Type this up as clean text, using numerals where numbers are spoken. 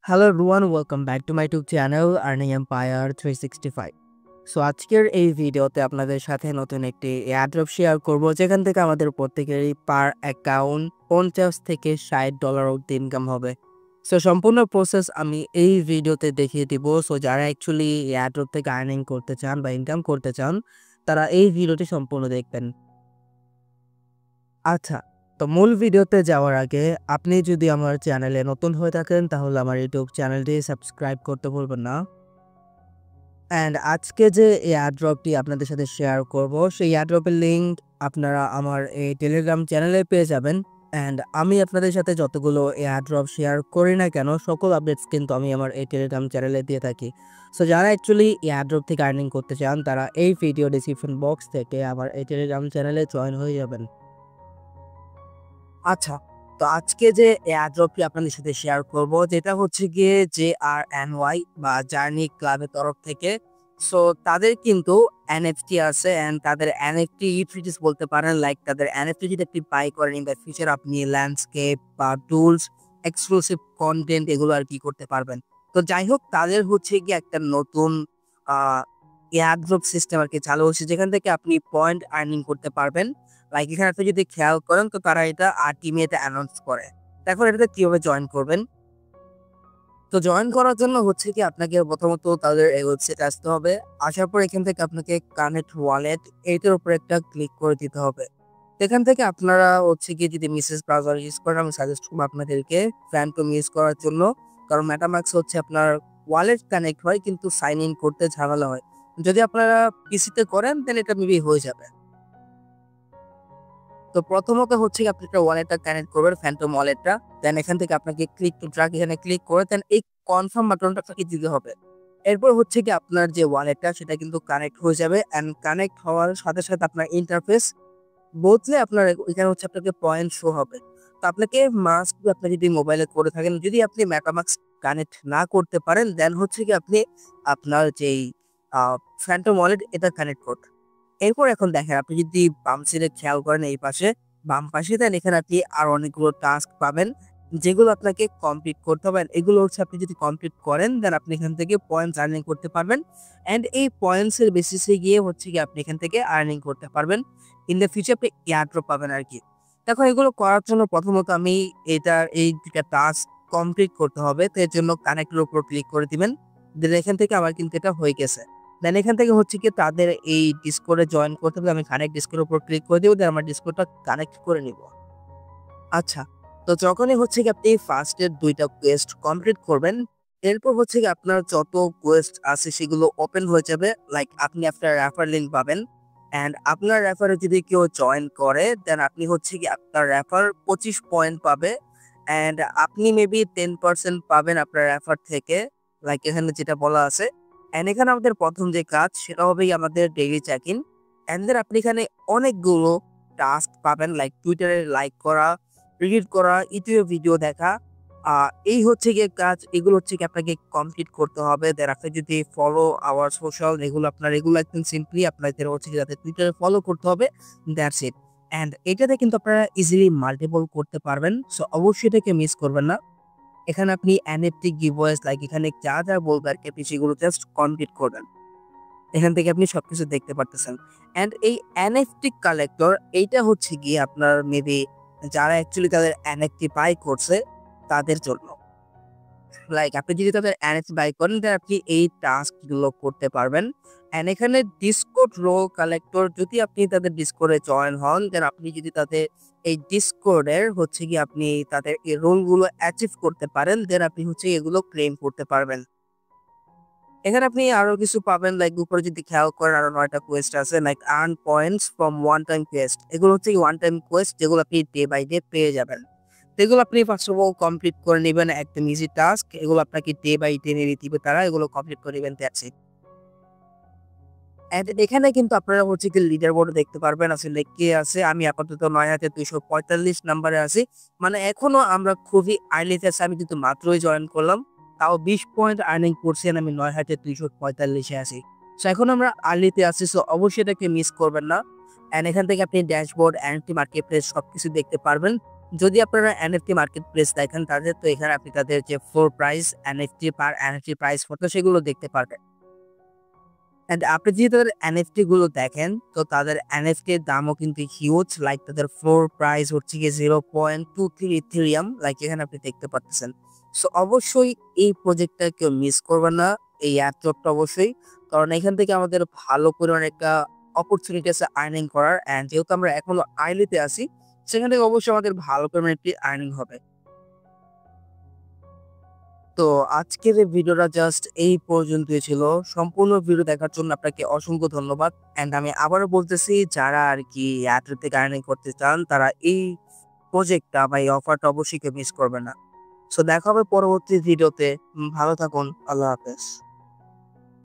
Hello everyone, welcome back to my YouTube channel Earning Empire 365. So আজকের এই ভিডিওতে আপনাদের সাথে নতুন একটি এয়ারড্রপ শেয়ার করব যেখান থেকে আমাদের প্রত্যেকেরই পার অ্যাকাউন্ট 50 থেকে $60 অবধি ইনকাম হবে। সো সম্পূর্ণ প্রসেস আমি এই ভিডিওতে দেখিয়ে দিব। সো যারা অ্যাকচুয়ালি এয়ারড্রপ থেকে আর্নিং করতে চান বা ইনকাম করতে চান তারা এই ভিডিওটি সম্পূর্ণ দেখবেন। আচ্ছা, তো মূল ভিডিওতে যাওয়ার আগে আপনি যদি আমার চ্যানেলে নতুন হয়ে থাকেন তাহলে আমার ইউটিউব চ্যানেলটি সাবস্ক্রাইব করতে ভুলবেন না। অ্যান্ড আজকে যে এয়ারড্রপটি আপনাদের সাথে শেয়ার করব সেই এয়ারড্রপের লিঙ্ক আপনারা আমার এই টেলিগ্রাম চ্যানেলে পেয়ে যাবেন। অ্যান্ড আমি আপনাদের সাথে যতগুলো এয়ারড্রপ শেয়ার করি না কেন সকল আপডেটস কিন্তু আমি আমার এই টেলিগ্রাম চ্যানেলে দিয়ে থাকি। সো যারা অ্যাকচুয়ালি এয়ারড্রপ থেকে আর্নিং করতে চান তারা এই ভিডিও ডিসক্রিপশন বক্স থেকে আমার এই টেলিগ্রাম চ্যানেলে জয়েন হয়ে যাবেন। আচ্ছা, তো আজকে যে এয়ারড্রপটি আপনাদের সাথে শেয়ার করব যেটা হচ্ছে গিয়ে JRNY বা জার্নি ক্লাবের তরফ থেকে। সো তাদের কিন্তু এনএফটি আছে অ্যান্ড তাদের এনএফটি ইউটিলিটিস বলতে পারেন, লাইক তাদের এনএফটি যদি আপনি বাই করেন ইন দ্য ফিউচার আপনি ল্যান্ডস্কেপ বা টুলস, এক্সক্লুসিভ কন্টেন্ট এগুলো আর কি করতে পারবেন। তো যাই হোক, তাদের হচ্ছে গিয়ে একটা নতুন এয়ারড্রপ সিস্টেম আর কি চালু হচ্ছে যেখান থেকে আপনি পয়েন্ট আর্নিং করতে পারবেন। লাইক এখানে আপনি যদি খেয়াল করেন তো তারা এটা আরটিমিতে অ্যানাউন্স করে। এখন এটাতে কিভাবে জয়েন করবেন? তো জয়েন করার জন্য হচ্ছে কি আপনাকে প্রথমত তাদের এই ওয়েবসাইটে আসতে হবে। আসার পর এখান থেকে আপনাকে কানেক্ট ওয়ালেট এইটার উপর একটা ক্লিক করে দিতে হবে। এখান থেকে আপনারা হচ্ছে কি যদি মেসেজ ব্রাউজার ইউজ করেন আমি সাজেস্ট করবো আপনাদেরকে ফ্যান্টম ইউজ করার জন্য। কারণ মেটামাক্স হচ্ছে আপনার ওয়ালেট কানেক্ট হয় কিন্তু সাইন ইন করতে ঝামেলা হয়। যদি আপনারা পিসিতে করেন তাহলে এটা মেবি হয়ে যাবে। তো প্রথমত হচ্ছে আপনি একটা ওয়ালেটটা কানেক্ট করবেন, ফ্যান্টম ওয়ালেটটা। দেন এখান থেকে আপনাকে ক্লিক টু ট্র্যাক এখানে ক্লিক করে দেন এই কনফার্ম বাটনটা আপনাকে দিতে হবে। এরপর হচ্ছে কি আপনার যে ওয়ালেটটা সেটা কিন্তু কানেক্ট হয়ে যাবে অ্যান্ড কানেক্ট হওয়ার সাথে সাথে আপনার ইন্টারফেস বদলে আপনার এখানে হচ্ছে আপনাকে পয়েন্ট শো হবে। তো আপনাকে মাস্ট আপনি যদি মোবাইলে করে থাকেন, যদি আপনি মেটামাক্স কানেক্ট না করতে পারেন দেন হচ্ছে কি আপনি আপনার যেই ফ্যান্টম ওয়ালেট এটা কানেক্ট করতে। এরপর এখন দেখেন আপনি যদি বাম সাইডে খেয়াল করেন এই পাশে বাম পাশে দেন এখানে আপনি আর অনেকগুলো টাস্ক পাবেন যেগুলো আপনাকে কমপ্লিট করতে হবে। এগুলো হচ্ছে আপনি যদি কমপ্লিট করেন দেন আপনি এখান থেকে পয়েন্টস আর্নিং করতে পারবেন অ্যান্ড এই পয়েন্টস এর বেসিসে গিয়ে হচ্ছে কি আপনি এখান থেকে আর্নিং করতে পারবেন। ইন দ্য ফিউচার আপনি এয়ারড্রপ পাবেন আর কি। দেখো এগুলো করার জন্য প্রথমত আমি এটার এই দুটা টাস্ক কমপ্লিট করতে হবে। তো এর জন্য কানেক্টের উপর ক্লিক করে দিবেন। দেন এখান থেকে আমার কিন্তু এটা হয়ে গেছে। দেন এখান থেকে হচ্ছে কি তাদের এই ডিসকর্ডে জয়েন করতে হবে। আমি কানেক্ট ডিসকর্ডের উপর ক্লিক করে দিব, দেন আমার ডিসকর্ডটা কানেক্ট করে নিব। আচ্ছা, তো যখনই হচ্ছে কি আপনি ফার্স্টের 2টা কোয়েস্ট কমপ্লিট করবেন এরপর হচ্ছে কি আপনার যত কোয়েস্ট আছে সেগুলো ওপেন হয়ে যাবে। লাইক আপনি আপনার রেফার লিঙ্ক পাবেন অ্যান্ড আপনার রেফারে যদি কেউ জয়েন করে দেন আপনি হচ্ছে কি আপনার রেফার 25 পয়েন্ট পাবে অ্যান্ড আপনি মেবি 10% পাবেন আপনার রেফার থেকে। লাইক এখানে যেটা বলা আছে অ্যান্ড এখানে আমাদের প্রথম যে কাজ সেটা হবেই আমাদের daily check in and then আপনি এখানে অনেকগুলো টাস্ক পাবেন, লাইক টুইটারে লাইক করা, রিড করা, ইউটিউবে ভিডিও দেখা। এই হচ্ছে গিয়ে কাজ, এগুলো হচ্ছে কি আপনাকে কমপ্লিট করতে হবে। দেন আপনি যদি ফলো আওয়ার সোশ্যাল এগুলো আপনার এগুলো একদম সিম্পলি আপনাদের হচ্ছে কি যাতে টুইটারে ফলো করতে হবে, দ্যাটস ইট। অ্যান্ড এটাতে কিন্তু আপনারা ইজিলি মাল্টিপল করতে পারবেন। সো অবশ্যই এটাকে মিস করবেন না। এখানে আপনি এনএফটি গিভওয়েস লাইক এখানে যা যা বলবে আর কি আপনি সেগুলো জাস্ট কমপ্লিট করবেন। এখান থেকে আপনি সবকিছু দেখতে পারতেছেন অ্যান্ড এই এনএফটি কালেক্টর এইটা হচ্ছে গিয়ে আপনার মেবি যারা অ্যাকচুয়ালি তাদের এনএফটি বাই করছে তাদের জন্য। লাইক আপনি যদি তাদের এনএফটি বাই করেন তাহলে আপনি এই টাস্কগুলো করতে পারবেন। অ্যান্ড এখানে ডিসকর্ড রো কালেক্টর যদি আপনি তাদের ডিসকর্ডে জয়েন হন দেন আপনি যদি তাদের এই ডিসকর্ডের হচ্ছে কি আপনি তাদের এই রোলগুলো অ্যাচিভ করতে পারেন দেন আপনি হচ্ছে এগুলো ক্লেম করতে পারবেন। এখানে আপনি আরো কিছু পাবেন, লাইক উপরে যদি খেয়াল করেন আরো 9টা কোয়েস্ট আছে, like earn points from one time Quest. এগুলো হচ্ছে ওয়ান টাইম কোয়েস্ট যেগুলো আপনি ডে বাই ডে পেয়ে যাবেন। তো এগুলো আপনি ফার্স্ট অফ অল কমপ্লিট করে নেবেন, একদম ইজি টাস্ক। এগুলো আপনাকে ডে বাই ডে নিয়ে দিবে তারা, এগুলো কমপ্লিট করে নেবেন, দ্যাটস ইট। এখানে কিন্তু আপনারা হচ্ছে কি লিডার বোর্ড দেখতে পারবেন আসলে কে আছে। আমি আপাতত 9245 নাম্বারে আছি, মানে এখনো আমরা খুবই আর্লিতে আছি। আমি কিন্তু মাত্রই জয়েন করলাম, তাও 20 পয়েন্ট আর্নিং করছি and আমি 9245-এ আছি। সো এখন আমরা আর্লিতে আছি, সো অবশ্যই এটাকে মিস করবেন না। অ্যান্ড এখান থেকে আপনি ড্যাশবোর্ড, অ্যান্টি মার্কেট প্লেস সবকিছু দেখতে পারবেন। যদি আপনারা এনএফটি মার্কেট প্লেস দেখেন তাদের, তো এখানে আপনি তাদের যে ফ্লোর প্রাইস, এনএফটি পার এনএফটি প্রাইস কত সেগুলো দেখতে পারবেন। এন্ড আপনি যদি তাদের এনএফটি গুলো দেখেন, তো তাদের এনএফটি এর দামও কিন্তু হিউজ। লাইক তাদের ফ্লোর প্রাইস হচ্ছে গিয়ে 0.23 ইথেরিয়াম, লাইক এখানে আপনি দেখতে পাচ্ছেন। সো অবশ্যই এই প্রজেক্টটা কেউ মিস করবেন না, এই এয়ারড্রপটা অবশ্যই, কারণ এখান থেকে আমাদের ভালো পরিমাণে একটা অপরচুনিটি আছে আর্নিং করার। এন্ড যেহেতু আমরা এখনো আর্লিতে আছি, সেখান থেকে অবশ্যই আমাদের ভালো পরিমাণে একটি আর্নিং হবে। তো আজকের এই ভিডিওটা জাস্ট এই পর্যন্তই ছিল। সম্পূর্ণ ভিডিও দেখার জন্য আপনাকে অসংখ্য ধন্যবাদ। অ্যান্ড আমি আবারও বলতেছি, যারা আরকি এয়ারটেল থেকে আর্নিং করতে চান তারা এই প্রজেক্টটা বা এই অফারটা অবশ্যই কেউ মিস করবেন না। সো দেখা হবে পরবর্তী ভিডিওতে। ভালো থাকুন। আল্লাহ হাফেজ।